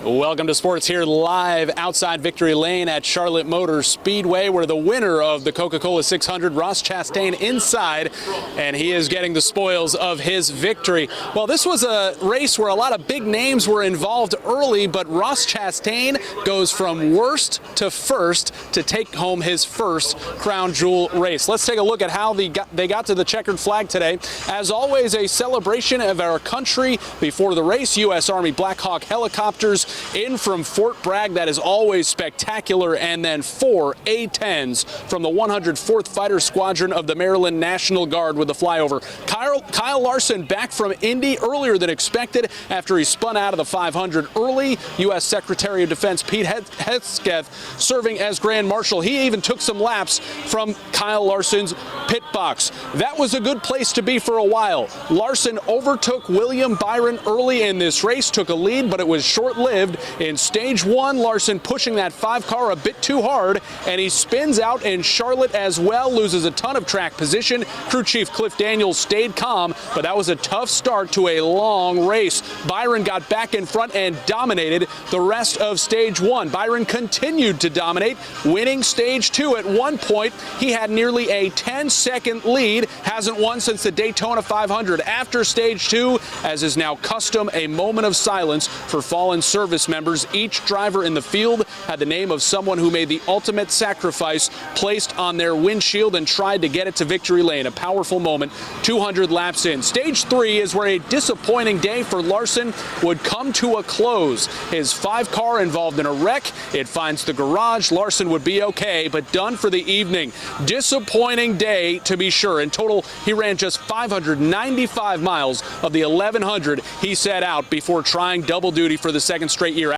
Welcome to sports here live outside Victory Lane at Charlotte Motor Speedway, where the winner of the Coca-Cola 600, Ross Chastain, inside, and he is getting the spoils of his victory. Well, this was a race where a lot of big names were involved early, but Ross Chastain goes from worst to first to take home his first crown jewel race. Let's take a look at how they got to the checkered flag today. As always, a celebration of our country before the race. U.S. Army Black Hawk helicopters in from Fort Bragg. That is always spectacular. And then 4 A-10s from the 104th Fighter Squadron of the Maryland National Guard with the flyover. Kyle Larson back from Indy earlier than expected after he spun out of the 500 early. U.S. Secretary of Defense Pete Hegseth serving as Grand Marshal. He even took some laps from Kyle Larson's pit box. That was a good place to be for a while. Larson overtook William Byron early in this race, took a lead, but it was short-lived. In stage one, Larson pushing that 5 car a bit too hard, and he spins out in Charlotte as well, loses a ton of track position. Crew Chief Cliff Daniels stayed calm, but that was a tough start to a long race. Byron got back in front and dominated the rest of stage one. Byron continued to dominate, winning stage two. At one point, he had nearly a 10-second lead, hasn't won since the Daytona 500. After stage two, as is now custom, a moment of silence for fallen service members. Each driver in the field had the name of someone who made the ultimate sacrifice placed on their windshield and tried to get it to victory lane. A powerful moment 200 laps in. Stage three is where a disappointing day for Larson would come to a close. His 5 car involved in a wreck. It finds the garage. Larson would be okay, but done for the evening. Disappointing day, to be sure. In total, he ran just 595 miles of the 1100 he set out before trying double duty for the second straight year.